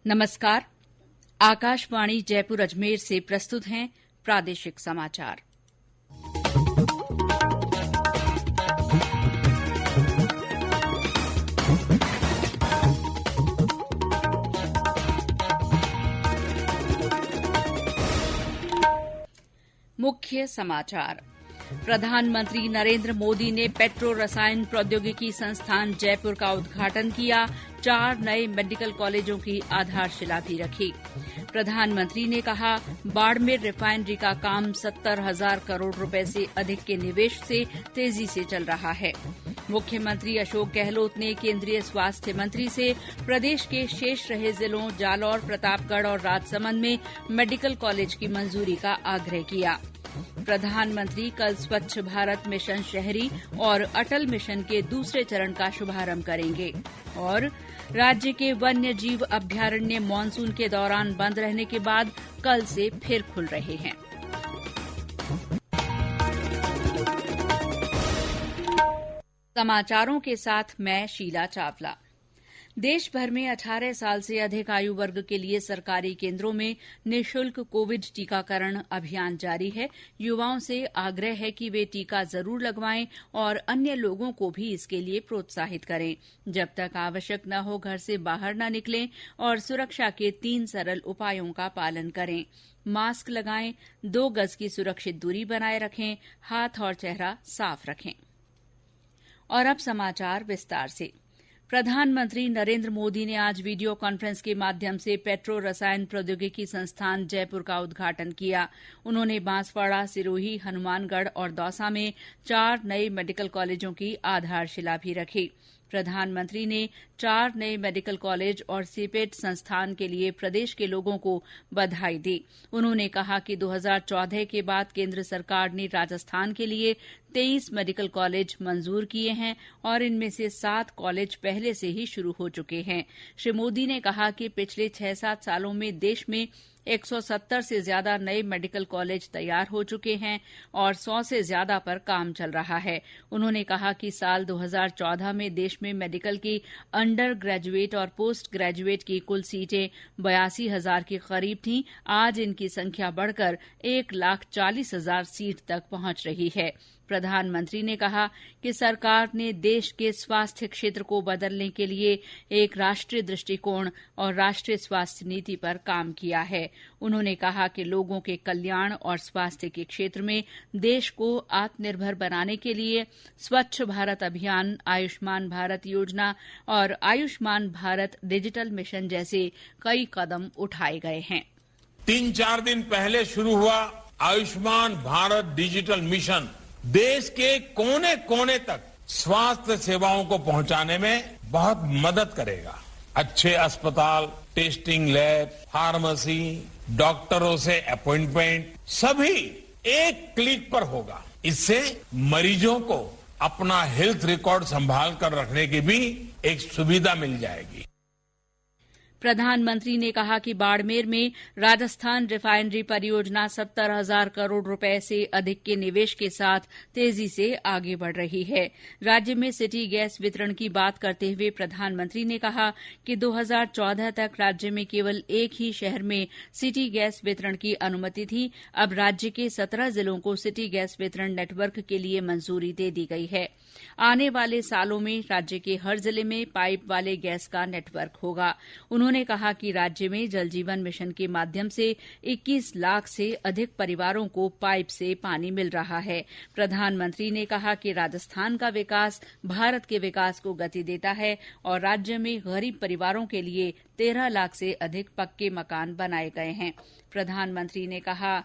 नमस्कार। आकाशवाणी जयपुर अजमेर से प्रस्तुत हैं प्रादेशिक समाचार। मुख्य समाचार। प्रधानमंत्री नरेंद्र मोदी ने पेट्रो रसायन प्रौद्योगिकी संस्थान जयपुर का उद्घाटन किया। 4 नए मेडिकल कॉलेजों की आधारशिला भी रखी। प्रधानमंत्री ने कहा, बाड़मेर रिफाइनरी का काम 70,000 करोड़ रुपए से अधिक के निवेश से तेजी से चल रहा है। मुख्यमंत्री अशोक गहलोत ने केंद्रीय स्वास्थ्य मंत्री से प्रदेश के शेष रहे जिलों जालौर, प्रतापगढ़ और राजसमंद में मेडिकल कॉलेज की मंजूरी का आग्रह किया। प्रधानमंत्री कल स्वच्छ भारत मिशन शहरी और अटल मिशन के दूसरे चरण का शुभारंभ करेंगे। और राज्य के वन्य जीव अभ्यारण्य मानसून के दौरान बंद रहने के बाद कल से फिर खुल रहे हैं। समाचारों के साथ मैं शीला चावला। देश भर में 18 साल से अधिक आयु वर्ग के लिए सरकारी केंद्रों में निःशुल्क कोविड टीकाकरण अभियान जारी है। युवाओं से आग्रह है कि वे टीका जरूर लगवाएं और अन्य लोगों को भी इसके लिए प्रोत्साहित करें। जब तक आवश्यक न हो, घर से बाहर न निकलें और सुरक्षा के 3 सरल उपायों का पालन करें। मास्क लगाएं, 2 गज की सुरक्षित दूरी बनाए रखें, हाथ और चेहरा साफ रखें। और अब समाचार विस्तार से। प्रधानमंत्री नरेंद्र मोदी ने आज वीडियो कॉन्फ्रेंस के माध्यम से पेट्रो रसायन प्रौद्योगिकी संस्थान जयपुर का उद्घाटन किया। उन्होंने बांसवाड़ा, सिरोही, हनुमानगढ़ और दौसा में 4 नए मेडिकल कॉलेजों की आधारशिला भी रखी। प्रधानमंत्री ने 4 नए मेडिकल कॉलेज और सीपेट संस्थान के लिए प्रदेश के लोगों को बधाई दी। उन्होंने कहा कि 2014 के बाद केंद्र सरकार ने राजस्थान के लिए 23 मेडिकल कॉलेज मंजूर किए हैं और इनमें से 7 कॉलेज पहले से ही शुरू हो चुके हैं। श्री मोदी ने कहा कि पिछले 6-7 सालों में देश में 170 से ज्यादा नए मेडिकल कॉलेज तैयार हो चुके हैं और 100 से ज्यादा पर काम चल रहा है। उन्होंने कहा कि साल 2014 में देश में मेडिकल की अंडर ग्रेजुएट और पोस्ट ग्रेजुएट की कुल सीटें 82,000 के करीब थीं। आज इनकी संख्या बढ़कर 1,40,000 सीट तक पहुंच रही है। प्रधानमंत्री ने कहा कि सरकार ने देश के स्वास्थ्य क्षेत्र को बदलने के लिए एक राष्ट्रीय दृष्टिकोण और राष्ट्रीय स्वास्थ्य नीति पर काम किया है। उन्होंने कहा कि लोगों के कल्याण और स्वास्थ्य के क्षेत्र में देश को आत्मनिर्भर बनाने के लिए स्वच्छ भारत अभियान, आयुष्मान भारत योजना और आयुष्मान भारत डिजिटल मिशन जैसे कई कदम उठाए गए हैं। 3-4 दिन पहले शुरू हुआ आयुष्मान भारत डिजिटल मिशन देश के कोने कोने तक स्वास्थ्य सेवाओं को पहुंचाने में बहुत मदद करेगा। अच्छे अस्पताल, टेस्टिंग लैब, फार्मेसी, डॉक्टरों से अपॉइंटमेंट सभी एक क्लिक पर होगा। इससे मरीजों को अपना हेल्थ रिकॉर्ड संभाल कर रखने की भी एक सुविधा मिल जाएगी। प्रधानमंत्री ने कहा कि बाड़मेर में राजस्थान रिफाइनरी परियोजना 70,000 करोड़ रुपए से अधिक के निवेश के साथ तेजी से आगे बढ़ रही है। राज्य में सिटी गैस वितरण की बात करते हुए प्रधानमंत्री ने कहा कि 2014 तक राज्य में केवल एक ही शहर में सिटी गैस वितरण की अनुमति थी। अब राज्य के 17 जिलों को सिटी गैस वितरण नेटवर्क के लिए मंजूरी दे दी गई है। आने वाले सालों में राज्य के हर जिले में पाइप वाले गैस का नेटवर्क होगा। उन्होंने कहा कि राज्य में जल जीवन मिशन के माध्यम से 21 लाख से अधिक परिवारों को पाइप से पानी मिल रहा है। प्रधानमंत्री ने कहा कि राजस्थान का विकास भारत के विकास को गति देता है और राज्य में गरीब परिवारों के लिए 13 लाख से अधिक पक्के मकान बनाए गए हैं। प्रधानमंत्री ने कहा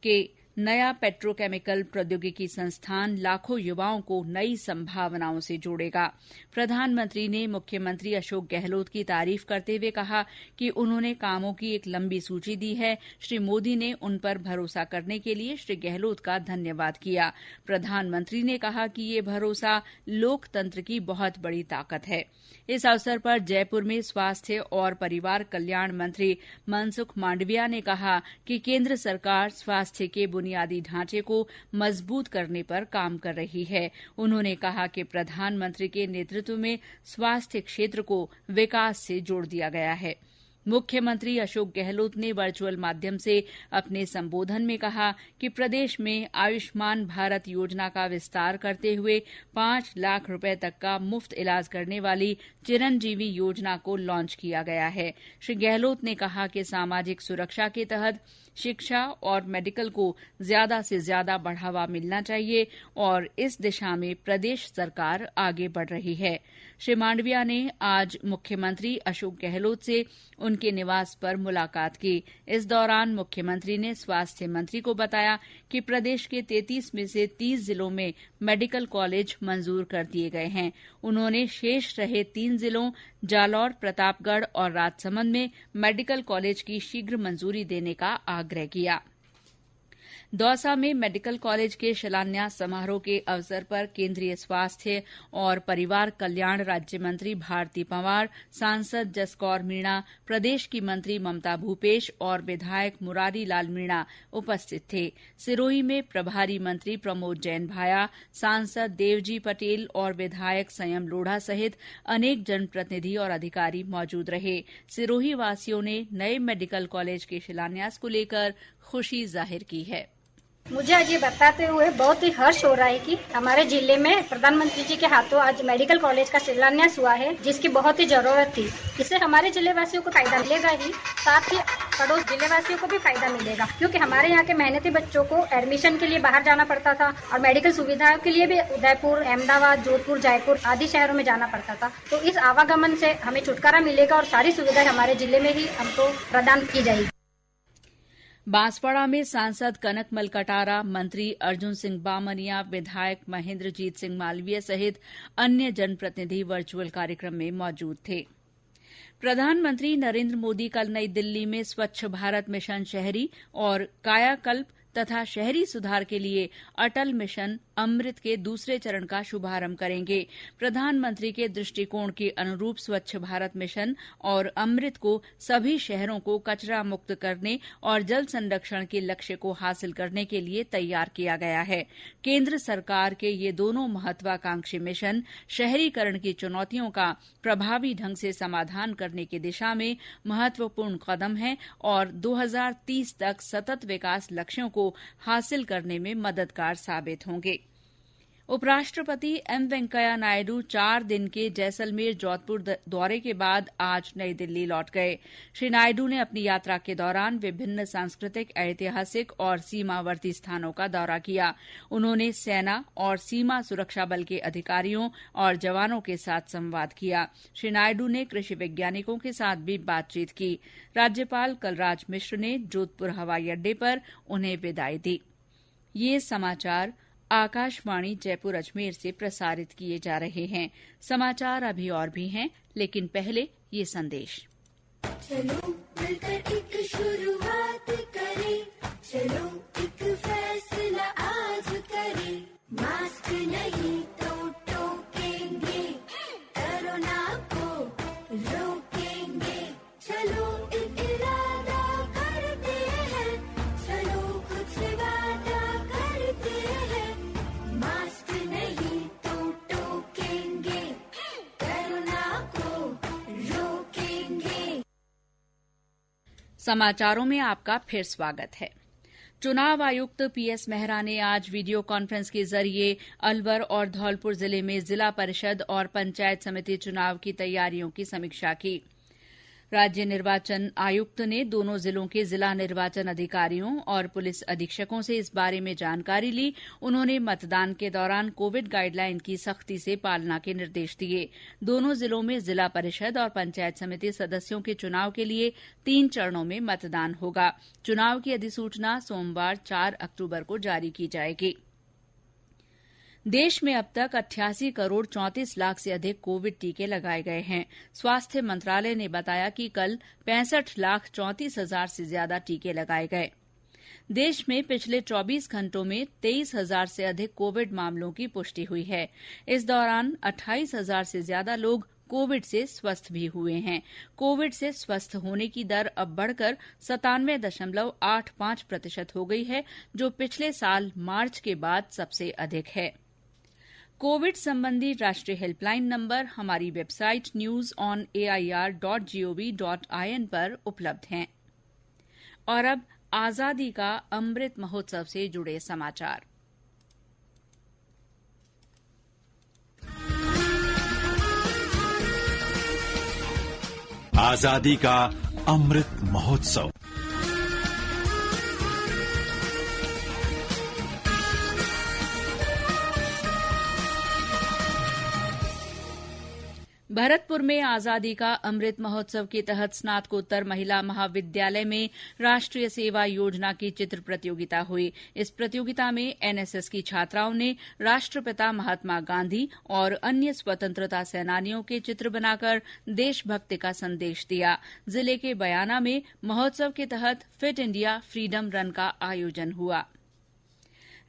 कि नया पेट्रोकेमिकल प्रौद्योगिकी संस्थान लाखों युवाओं को नई संभावनाओं से जोड़ेगा। प्रधानमंत्री ने मुख्यमंत्री अशोक गहलोत की तारीफ करते हुए कहा कि उन्होंने कामों की एक लंबी सूची दी है। श्री मोदी ने उन पर भरोसा करने के लिए श्री गहलोत का धन्यवाद किया। प्रधानमंत्री ने कहा कि ये भरोसा लोकतंत्र की बहुत बड़ी ताकत है। इस अवसर पर जयपुर में स्वास्थ्य और परिवार कल्याण मंत्री मनसुख मांडविया ने कहा कि केंद्र सरकार स्वास्थ्य के बुनियादी ढांचे को मजबूत करने पर काम कर रही है। उन्होंने कहा कि प्रधानमंत्री के नेतृत्व में स्वास्थ्य क्षेत्र को विकास से जोड़ दिया गया है। मुख्यमंत्री अशोक गहलोत ने वर्चुअल माध्यम से अपने संबोधन में कहा कि प्रदेश में आयुष्मान भारत योजना का विस्तार करते हुए 5 लाख रुपए तक का मुफ्त इलाज करने वाली चिरंजीवी योजना को लॉन्च किया गया है। श्री गहलोत ने कहा कि सामाजिक सुरक्षा के तहत शिक्षा और मेडिकल को ज्यादा से ज्यादा बढ़ावा मिलना चाहिए और इस दिशा में प्रदेश सरकार आगे बढ़ रही है। श्री मांडविया ने आज मुख्यमंत्री अशोक गहलोत से उनके निवास पर मुलाकात की। इस दौरान मुख्यमंत्री ने स्वास्थ्य मंत्री को बताया कि प्रदेश के 33 में से 30 जिलों में मेडिकल कॉलेज मंजूर कर दिए गए हैं। उन्होंने शेष रहे 3 जिलों जालौर, प्रतापगढ़ और राजसमंद में मेडिकल कॉलेज की शीघ्र मंजूरी देने का आग्रह किया। दौसा में मेडिकल कॉलेज के शिलान्यास समारोह के अवसर पर केंद्रीय स्वास्थ्य और परिवार कल्याण राज्य मंत्री भारती पंवार, सांसद जसकौर मीणा, प्रदेश की मंत्री ममता भूपेश और विधायक मुरारी लाल मीणा उपस्थित थे। सिरोही में प्रभारी मंत्री प्रमोद जैन भाया, सांसद देवजी पटेल और विधायक संयम लोढ़ा सहित अनेक जनप्रतिनिधि और अधिकारी मौजूद रहे। सिरोही वासियों ने नए मेडिकल कॉलेज के शिलान्यास को लेकर खुशी जाहिर की है। मुझे आज ये बताते हुए बहुत ही हर्ष हो रहा है कि हमारे जिले में प्रधानमंत्री जी के हाथों आज मेडिकल कॉलेज का शिलान्यास हुआ है, जिसकी बहुत ही जरूरत थी। इससे हमारे जिले वासियों को फायदा मिलेगा ही, साथ ही पड़ोस जिले वासियों को भी फायदा मिलेगा, क्योंकि हमारे यहाँ के मेहनती बच्चों को एडमिशन के लिए बाहर जाना पड़ता था और मेडिकल सुविधाओं के लिए भी उदयपुर, अहमदाबाद, जोधपुर, जयपुर आदि शहरों में जाना पड़ता था। तो इस आवागमन से हमें छुटकारा मिलेगा और सारी सुविधाएं हमारे जिले में ही हमको प्रदान की जाएगी। बांसवाड़ा में सांसद कनकमल कटारा, मंत्री अर्जुन सिंह बामनिया, विधायक महेंद्रजीत सिंह मालवीय सहित अन्य जनप्रतिनिधि वर्चुअल कार्यक्रम में मौजूद थे। प्रधानमंत्री नरेंद्र मोदी कल नई दिल्ली में स्वच्छ भारत मिशन शहरी और कायाकल्प तथा शहरी सुधार के लिए अटल मिशन अमृत के दूसरे चरण का शुभारंभ करेंगे। प्रधानमंत्री के दृष्टिकोण के अनुरूप स्वच्छ भारत मिशन और अमृत को सभी शहरों को कचरा मुक्त करने और जल संरक्षण के लक्ष्य को हासिल करने के लिए तैयार किया गया है। केंद्र सरकार के ये दोनों महत्वाकांक्षी मिशन शहरीकरण की चुनौतियों का प्रभावी ढंग से समाधान करने की दिशा में महत्वपूर्ण कदम है और 2030 तक सतत विकास लक्ष्यों को हासिल करने में मददगार साबित होंगे। उपराष्ट्रपति एम वेंकैया नायडू 4 दिन के जैसलमेर जोधपुर दौरे के बाद आज नई दिल्ली लौट गए। श्री नायडू ने अपनी यात्रा के दौरान विभिन्न सांस्कृतिक, ऐतिहासिक और सीमावर्ती स्थानों का दौरा किया। उन्होंने सेना और सीमा सुरक्षा बल के अधिकारियों और जवानों के साथ संवाद किया। श्री नायडू ने कृषि वैज्ञानिकों के साथ भी बातचीत की। राज्यपाल कलराज मिश्र ने जोधपुर हवाई अड्डे पर उन्हें विदाई दी। ये समाचार आकाशवाणी जयपुर अजमेर से प्रसारित किए जा रहे हैं। समाचार अभी और भी हैं, लेकिन पहले ये संदेश। चलो मिलकर एक शुरुआत करें, चलो एक फैसला आज करें, मास्क नहीं तो टोकेंगे, कोरोना को रोकेंगे, चलो एक इरादा करते हैं, चलो कुछ वादा करते हैं, मास्क नहीं तो टोकेंगे, कोरोना को रोकेंगे। समाचारों में आपका फिर स्वागत है। चुनाव आयुक्त पीएस मेहरा ने आज वीडियो कॉन्फ्रेंस के जरिए अलवर और धौलपुर जिले में जिला परिषद और पंचायत समिति चुनाव की तैयारियों की समीक्षा की। राज्य निर्वाचन आयुक्त ने दोनों जिलों के जिला निर्वाचन अधिकारियों और पुलिस अधीक्षकों से इस बारे में जानकारी ली। उन्होंने मतदान के दौरान कोविड गाइडलाइन की सख्ती से पालना के निर्देश दिए। दोनों जिलों में जिला परिषद और पंचायत समिति सदस्यों के चुनाव के लिए 3 चरणों में मतदान होगा। चुनाव की अधिसूचना सोमवार 4 अक्टूबर को जारी की जाएगी। देश में अब तक 88 करोड़ 34 लाख से अधिक कोविड टीके लगाए गए हैं। स्वास्थ्य मंत्रालय ने बताया कि कल 65 लाख 34 हजार से ज्यादा टीके लगाए गए। देश में पिछले 24 घंटों में 23,000 से अधिक कोविड मामलों की पुष्टि हुई है। इस दौरान 28,000 से ज्यादा लोग कोविड से स्वस्थ भी हुए हैं। कोविड से स्वस्थ होने की दर अब बढ़कर 97.85% हो गई है, जो पिछले साल मार्च के बाद सबसे अधिक है। कोविड संबंधी राष्ट्रीय हेल्पलाइन नंबर हमारी वेबसाइट newsonair.gov.in पर उपलब्ध हैं। और अब आजादी का अमृत महोत्सव से जुड़े समाचार। आजादी का अमृत महोत्सव। भरतपुर में आजादी का अमृत महोत्सव के तहत स्नातकोत्तर महिला महाविद्यालय में राष्ट्रीय सेवा योजना की चित्र प्रतियोगिता हुई। इस प्रतियोगिता में एनएसएस की छात्राओं ने राष्ट्रपिता महात्मा गांधी और अन्य स्वतंत्रता सेनानियों के चित्र बनाकर देशभक्ति का संदेश दिया। जिले के बयाना में महोत्सव के तहत फिट इंडिया फ्रीडम रन का आयोजन हुआ।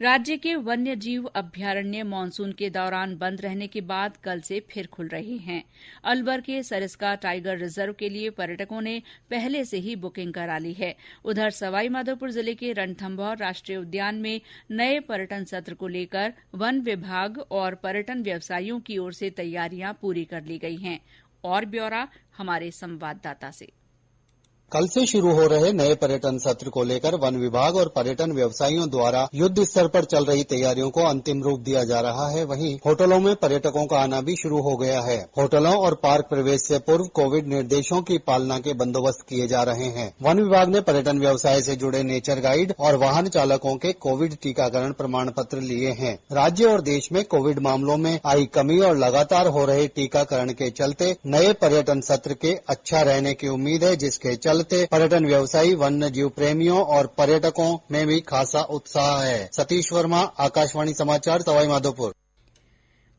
राज्य के वन्य जीव अभ्यारण्य मानसून के दौरान बंद रहने के बाद कल से फिर खुल रहे हैं। अलवर के सरिस्का टाइगर रिजर्व के लिए पर्यटकों ने पहले से ही बुकिंग करा ली है। उधर सवाईमाधोपुर जिले के रणथंभौर राष्ट्रीय उद्यान में नए पर्यटन सत्र को लेकर वन विभाग और पर्यटन व्यवसायियों की ओर से तैयारियां पूरी कर ली गई हैं। और ब्यौरा हमारे संवाददाता से। कल से शुरू हो रहे नए पर्यटन सत्र को लेकर वन विभाग और पर्यटन व्यवसायियों द्वारा युद्ध स्तर पर चल रही तैयारियों को अंतिम रूप दिया जा रहा है। वहीं होटलों में पर्यटकों का आना भी शुरू हो गया है। होटलों और पार्क प्रवेश से पूर्व कोविड निर्देशों की पालना के बंदोबस्त किए जा रहे हैं। वन विभाग ने पर्यटन व्यवसाय से जुड़े नेचर गाइड और वाहन चालकों के कोविड टीकाकरण प्रमाण पत्र लिए हैं। राज्य और देश में कोविड मामलों में आई कमी और लगातार हो रहे टीकाकरण के चलते नए पर्यटन सत्र के अच्छा रहने की उम्मीद है, जिसके पर्यटन व्यवसायी, वन्य जीव प्रेमियों और पर्यटकों में भी खासा उत्साह है। सतीश वर्मा, आकाशवाणी समाचार, सवाईमाधोपुर।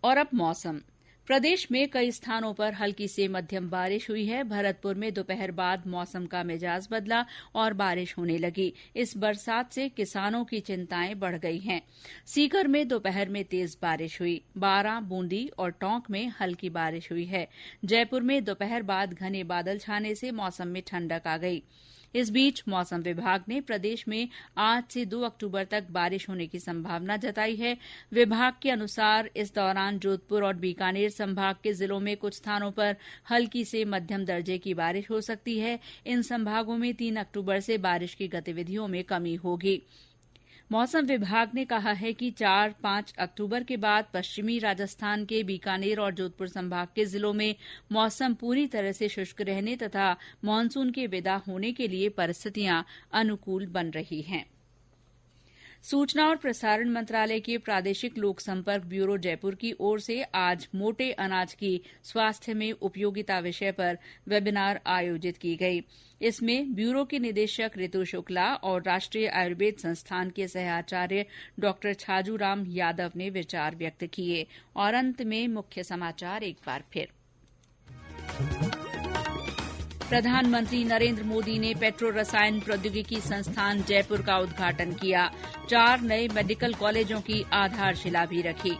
और अब मौसम। प्रदेश में कई स्थानों पर हल्की से मध्यम बारिश हुई है। भरतपुर में दोपहर बाद मौसम का मिजाज बदला और बारिश होने लगी। इस बरसात से किसानों की चिंताएं बढ़ गई हैं। सीकर में दोपहर में तेज बारिश हुई। बारां, बूंदी और टोंक में हल्की बारिश हुई है। जयपुर में दोपहर बाद घने बादल छाने से मौसम में ठंडक आ गई। इस बीच मौसम विभाग ने प्रदेश में आज से 2 अक्टूबर तक बारिश होने की संभावना जताई है। विभाग के अनुसार इस दौरान जोधपुर और बीकानेर संभाग के जिलों में कुछ स्थानों पर हल्की से मध्यम दर्जे की बारिश हो सकती है। इन संभागों में 3 अक्टूबर से बारिश की गतिविधियों में कमी होगी। मौसम विभाग ने कहा है कि 4-5 अक्टूबर के बाद पश्चिमी राजस्थान के बीकानेर और जोधपुर संभाग के जिलों में मौसम पूरी तरह से शुष्क रहने तथा मानसून के विदा होने के लिए परिस्थितियां अनुकूल बन रही हैं। सूचना और प्रसारण मंत्रालय के प्रादेशिक लोक संपर्क ब्यूरो जयपुर की ओर से आज मोटे अनाज की स्वास्थ्य में उपयोगिता विषय पर वेबिनार आयोजित की गई। इसमें ब्यूरो के निदेशक ऋतु शुक्ला और राष्ट्रीय आयुर्वेद संस्थान के सहआचार्य डॉ छाजूराम यादव ने विचार व्यक्त किए। और अंत में मुख्य समाचार एक बार फिर। प्रधानमंत्री नरेंद्र मोदी ने पेट्रो रसायन प्रौद्योगिकी संस्थान जयपुर का उद्घाटन किया। 4 नए मेडिकल कॉलेजों की आधारशिला भी रखी।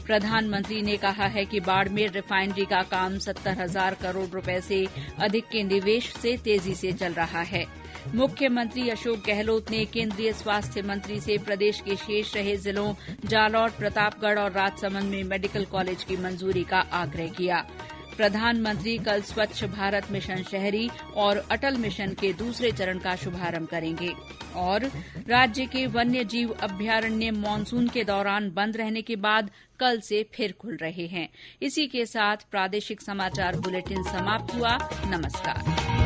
प्रधानमंत्री ने कहा है कि बाड़मेर रिफाइनरी का काम 70,000 करोड़ रुपए से अधिक के निवेश से तेजी से चल रहा है। मुख्यमंत्री अशोक गहलोत ने केंद्रीय स्वास्थ्य मंत्री से प्रदेश के शेष रहे जिलों जालौर, प्रतापगढ़ और राजसमंद में मेडिकल कॉलेज की मंजूरी का आग्रह किया। प्रधानमंत्री कल स्वच्छ भारत मिशन शहरी और अटल मिशन के दूसरे चरण का शुभारंभ करेंगे। और राज्य के वन्य जीव अभ्यारण्य मानसून के दौरान बंद रहने के बाद कल से फिर खुल रहे हैं। इसी के साथ प्रादेशिक समाचार बुलेटिन समाप्त हुआ। नमस्कार।